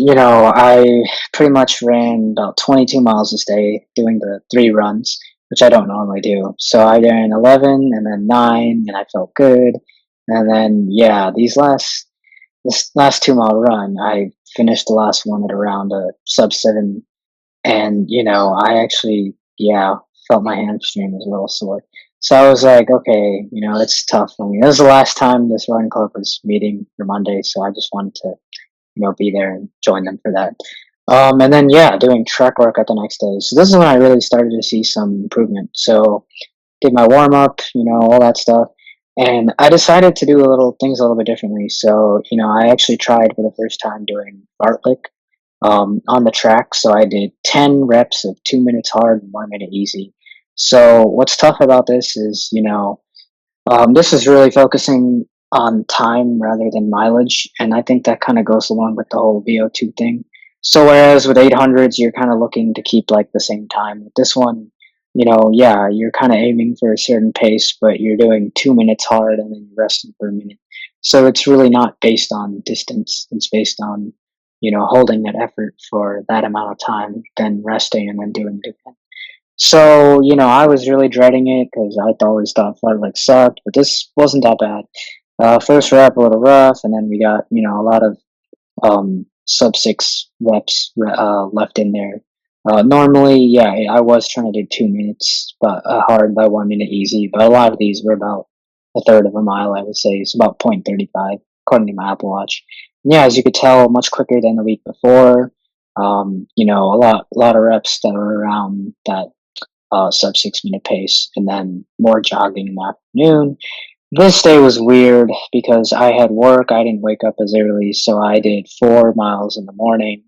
I pretty much ran about 22 miles this day doing the three runs, which I don't normally do. So I ran 11 and then 9, and I felt good. And then, yeah, this last 2 mile run, I finished the last one at around a sub 7. And, I actually, yeah, felt my hamstring was a little sore. So I was like, okay, it's tough. I mean, this is the last time this running club was meeting for Monday. So I just wanted to be there and join them for that. And then yeah, doing track work at the next day. So this is when I really started to see some improvement. So did my warm up, all that stuff. And I decided to do a little things a little bit differently. So, I actually tried for the first time doing fartlek on the track. So I did 10 reps of 2 minutes hard and 1 minute easy. So what's tough about this is, this is really focusing on time rather than mileage, and I think that kind of goes along with the whole VO2 thing. So whereas with 800s, you're kind of looking to keep like the same time. With this one, yeah, you're kind of aiming for a certain pace, but you're doing 2 minutes hard and then you're resting for a minute. So it's really not based on distance. It's based on, holding that effort for that amount of time, then resting and then doing it again. So, I was really dreading it because I always thought Fartlek sucked, but this wasn't that bad. First rep a little rough, and then we got a lot of sub 6 reps left in there. Normally, yeah, I was trying to do 2 minutes, but hard by 1 minute easy. But a lot of these were about a third of a mile, I would say. It's about 0.35 according to my Apple Watch. And yeah, as you could tell, much quicker than the week before. A lot of reps that were around that sub 6 minute pace, and then more jogging in the afternoon. This day was weird because I had work. I didn't wake up as early, so I did 4 miles in the morning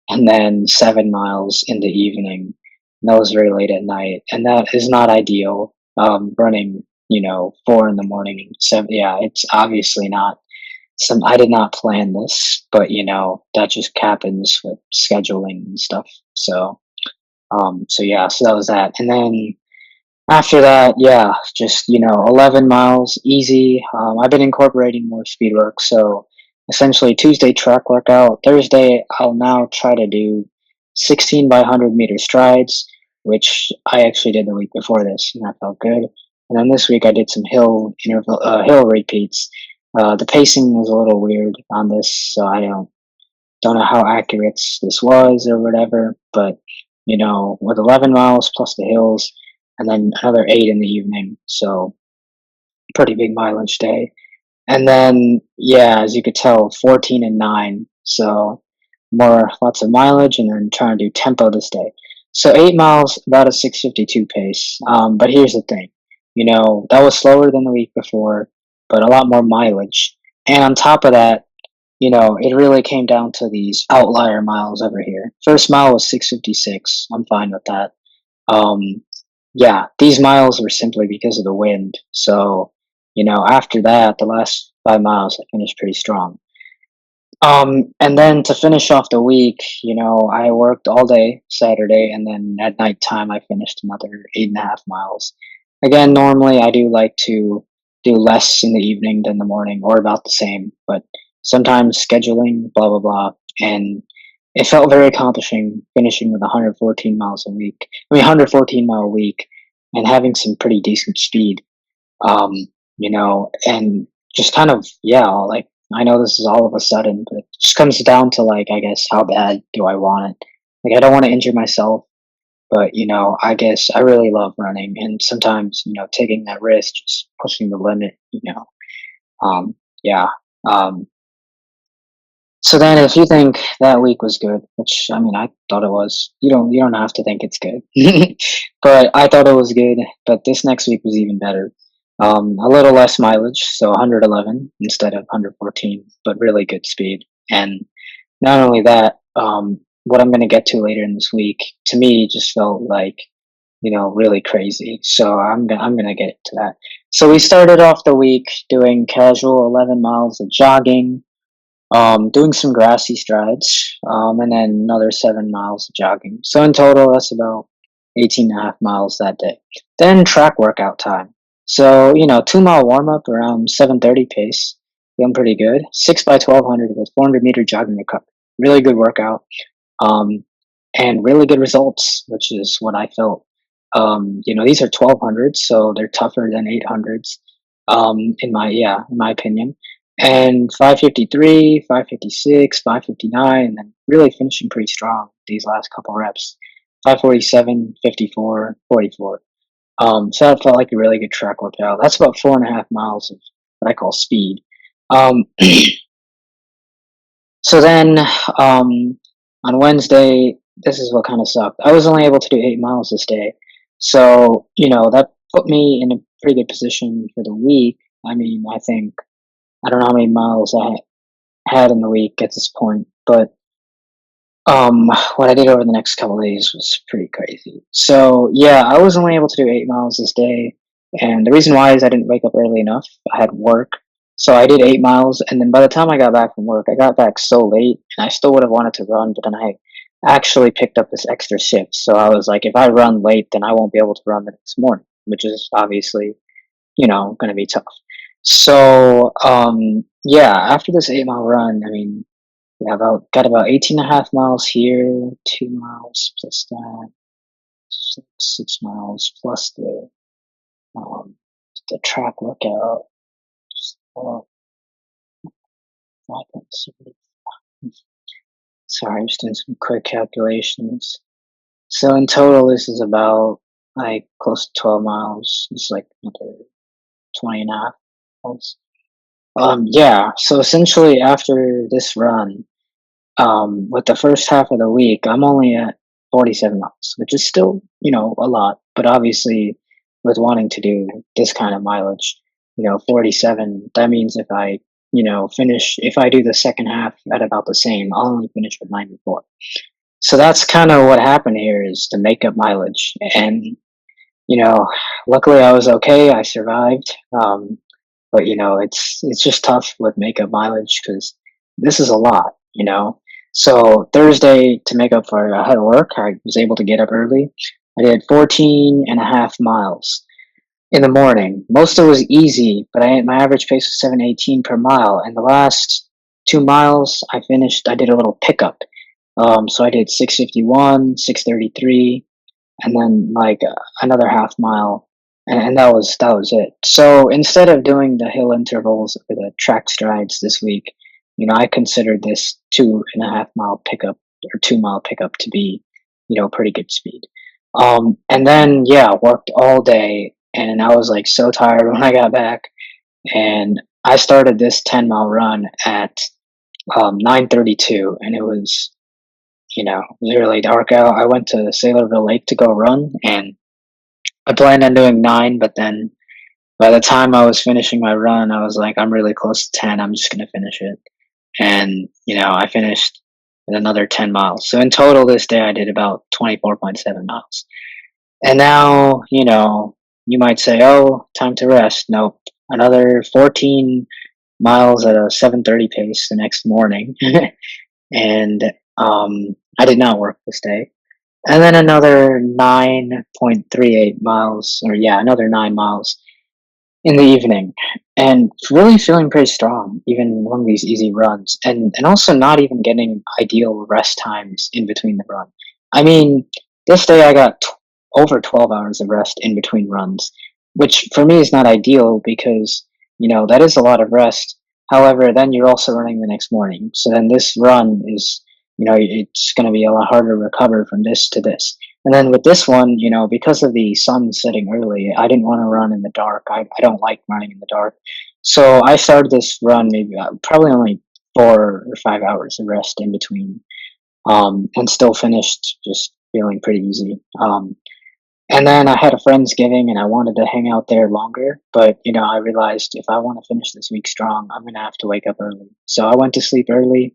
and then 7 miles in the evening. And that was very late at night, and that is not ideal. Running, 4 in the morning and seven. Yeah, it's obviously not. Some I did not plan this, but that just happens with scheduling and stuff. So yeah, so that was that. And then after that, yeah, just 11 miles easy. I've been incorporating more speed work, so essentially Tuesday track workout. Thursday, I'll now try to do 16 by 100 meter strides, which I actually did the week before this, and I felt good. And then this week I did some hill repeats. The pacing was a little weird on this, so I don't know how accurate this was or whatever, but with 11 miles plus the hills, and then another 8 in the evening, so pretty big mileage day. And then, yeah, as you could tell, 14 and 9, so lots of mileage, and then trying to do tempo this day. So 8 miles, about a 6:52 pace. But here's the thing, that was slower than the week before, but a lot more mileage. And on top of that, it really came down to these outlier miles over here. First mile was 6:56. I'm fine with that. Um, yeah, these miles were simply because of the wind. So, after that, the last 5 miles, I finished pretty strong. And then to finish off the week, I worked all day Saturday, and then at nighttime, I finished another 8.5 miles. Again, normally I do like to do less in the evening than the morning, or about the same, but sometimes scheduling, blah, blah, blah. And it felt very accomplishing finishing with 114 miles a week. 114-mile week, and having some pretty decent speed. Um, and just kind of, yeah, like, I know this is all of a sudden, but it just comes down to, like, I guess, how bad do I want it? Like, I don't want to injure myself, but, I guess I really love running, and sometimes, taking that risk, just pushing the limit, yeah. Um, so then if you think that week was good, which I mean I thought it was, you don't have to think it's good. But I thought it was good, but this next week was even better. A little less mileage, so 111 instead of 114, but really good speed. And not only that, what I'm going to get to later in this week, to me, just felt like, really crazy. So I'm gonna get to that. So we started off the week doing casual 11 miles of jogging, doing some grassy strides, and then another 7 miles of jogging. So in total, that's about 18.5 miles that day. Then track workout time. So 2 mile warm up around 7:30 pace, feeling pretty good. 6 by 1200 with 400-meter jogging recovery. really good workout, um, and really good results, which is what I felt. These are 1200s, so they're tougher than 800s. In my opinion, and 553, 556, 559, and then really finishing pretty strong these last couple reps. 547, 54, 44. So that felt like a really good track workout. That's about 4.5 miles of what I call speed. Um, so then on Wednesday, this is what kind of sucked. I was only able to do 8 miles this day. So, that put me in a pretty good position for the week. I mean, I don't know how many miles I had in the week at this point, but what I did over the next couple of days was pretty crazy. So yeah, I was only able to do 8 miles this day, and the reason why is I didn't wake up early enough. I had work, so I did 8 miles, and then by the time I got back from work, I got back so late, and I still would have wanted to run, but then I actually picked up this extra shift. So I was like, if I run late, then I won't be able to run the next morning, which is obviously, going to be tough. So yeah, after this 8 mile run, I mean, yeah, got about 18.5 miles here, 2 miles plus that, 6 miles plus um the track workout. Uh, 5.7. Sorry, I'm just doing some quick calculations. So in total, this is about like close to 12 miles. It's like another 20 and a half miles. Yeah. So essentially, after this run, with the first half of the week, I'm only at 47 miles, which is still, a lot. But obviously, with wanting to do this kind of mileage, 47, that means if I do the second half at about the same, I'll only finish with 94. So that's kind of what happened here is the makeup mileage. And, you know, luckily I was okay. I survived. But it's just tough with makeup mileage because this is a lot, So Thursday, to make up for I had to work, I was able to get up early. I did 14.5 miles in the morning. Most of it was easy, but my average pace was 7:18 per mile. And the last 2 miles, I did a little pickup. So I did 6:51, 6:33, and then like another half mile, and that was it. So instead of doing the hill intervals or the track strides this week, I considered this 2.5 mile pickup or 2 mile pickup to be, pretty good speed. And then yeah, worked all day, and I was like so tired when I got back, and I started this 10 mile run at 9:32, and it was literally dark out. I went to Sailorville Lake to go run, and I planned on doing 9, but then by the time I was finishing my run, I was like, I'm really close to 10. I'm just going to finish it. And, I finished in another 10 miles. So in total this day, I did about 24.7 miles. And now, you might say, oh, time to rest. Nope. Another 14 miles at a 7:30 pace the next morning. And I did not work this day. And then another 9.38 miles, or yeah, another 9 miles in the evening, and really feeling pretty strong even among these easy runs, and also not even getting ideal rest times in between the run. I mean, this day I got over 12 hours of rest in between runs, which for me is not ideal because that is a lot of rest. However, then you're also running the next morning, so then this run is it's going to be a lot harder to recover from this to this. And then with this one, because of the sun setting early, I didn't want to run in the dark. I don't like running in the dark. So I started this run maybe probably only 4 or 5 hours of rest in between, and still finished just feeling pretty easy. And then I had a Friendsgiving and I wanted to hang out there longer, but I realized if I want to finish this week strong, I'm going to have to wake up early. So I went to sleep early,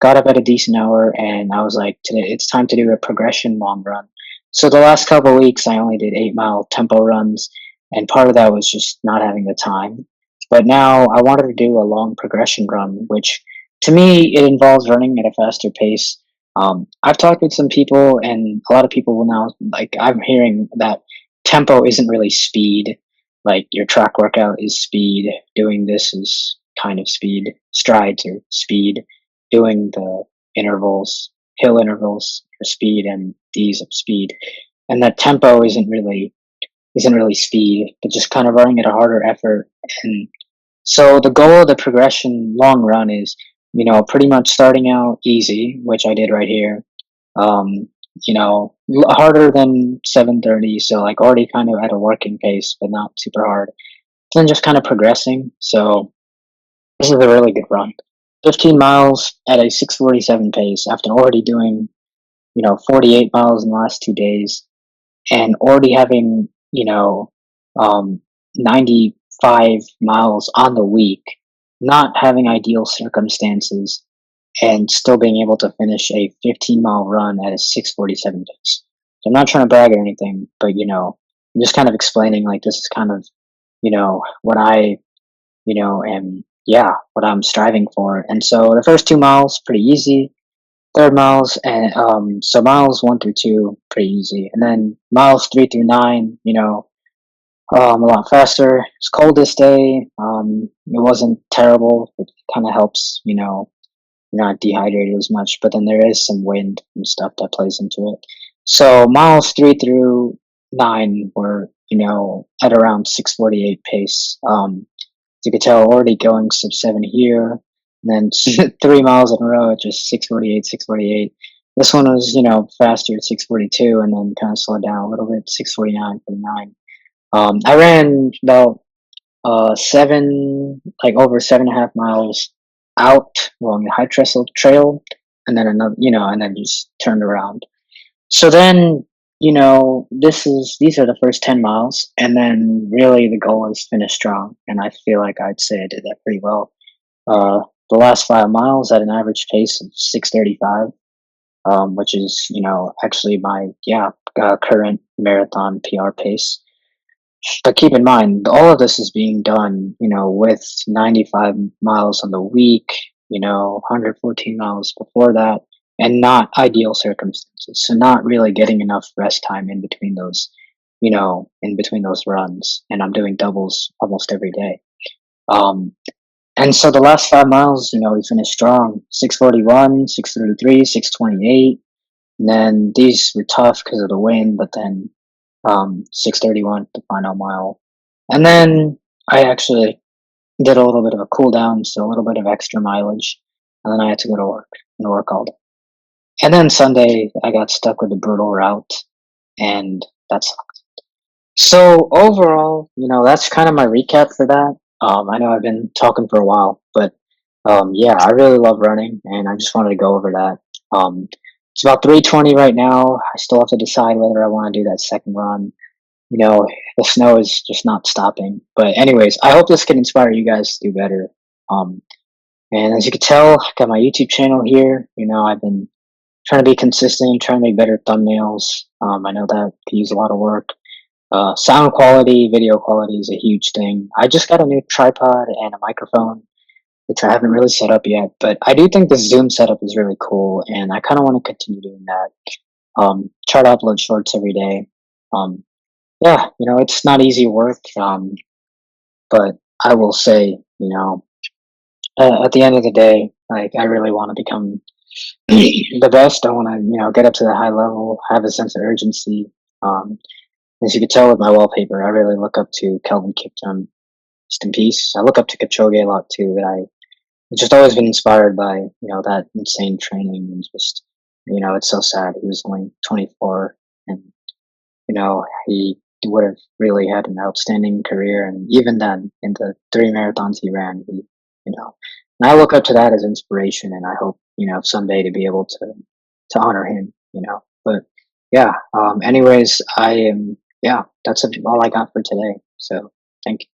got up at a decent hour, and I was like, today it's time to do a progression long run. So the last couple of weeks, I only did 8 mile tempo runs, and part of that was just not having the time. But now I wanted to do a long progression run, which to me it involves running at a faster pace. I've talked with some people, and a lot of people will now like. I'm hearing that tempo isn't really speed. Like your track workout is speed. Doing this is kind of speed. Strides are speed. Doing the intervals, hill intervals for speed and these of speed. And that tempo isn't really speed, but just kind of running at a harder effort. And so the goal of the progression long run is, pretty much starting out easy, which I did right here. Um, harder than 7:30, so like already kind of at a working pace, but not super hard. Then just kind of progressing. So this is a really good run. 15 miles at a 6:47 pace after already doing, 48 miles in the last 2 days and already having, 95 miles on the week, not having ideal circumstances, and still being able to finish a 15-mile run at a 6:47 pace. So I'm not trying to brag or anything, but I'm just kind of explaining like this is kind of, what I, am yeah, what I'm striving for. And so the first 2 miles pretty easy. Third miles and so miles 1 through 2 pretty easy, and then miles 3 through 9, a lot faster. It's cold this day. It wasn't terrible. It kind of helps, you're not dehydrated as much, but then there is some wind and stuff that plays into it. So miles 3 through 9 were, at around 6:48 pace. As you could tell, already going sub 7 here, and then 3 miles in a row at just 6:48, 6:48. This one was, faster at 6:42, and then kind of slowed down a little bit, 6:49, 49. I ran about over 7.5 miles out along the High Trestle Trail, and then another, and then just turned around. So then, these are the first 10 miles, and then really the goal is finish strong, and I feel like I'd say I did that pretty well. Uh, the last 5 miles at an average pace of 6:35, which is, actually my current marathon PR pace. But keep in mind, all of this is being done, with 95 miles on the week, 114 miles before that, and not ideal circumstances. So not really getting enough rest time in between those, in between those runs. And I'm doing doubles almost every day. Um, and so the last 5 miles, we finished strong, 6:41, 6:33, 6:28. And then these were tough because of the wind, but then 6:31 the final mile. And then I actually did a little bit of a cool down, so a little bit of extra mileage, and then I had to go to work and work all day. And then Sunday I got stuck with a brutal route, and that sucked. So overall, that's kind of my recap for that. I know I've been talking for a while, but yeah, I really love running, and I just wanted to go over that. It's about 3:20 right now. I still have to decide whether I want to do that second run. The snow is just not stopping. But anyways, I hope this can inspire you guys to do better. Um, and as you can tell, I got my YouTube channel here. I've been trying to be consistent, trying to make better thumbnails. I know that could use a lot of work. Sound quality, video quality is a huge thing. I just got a new tripod and a microphone, which I haven't really set up yet. But I do think the Zoom setup is really cool, and I kind of want to continue doing that. Try to upload shorts every day. Um, yeah, it's not easy work, but I will say, at the end of the day, like I really want to become the best. I want to, get up to the high level, have a sense of urgency. Um, as you can tell with my wallpaper, I really look up to Kelvin Kiptum. Just in peace. I look up to Kipchoge a lot too. But I've just always been inspired by, that insane training and just, it's so sad. He was only 24, and he would have really had an outstanding career. And even then, in the 3 marathons he ran, and I look up to that as inspiration. And I hope, someday to be able to honor him, But yeah, anyways, yeah, that's all I got for today. So thank you.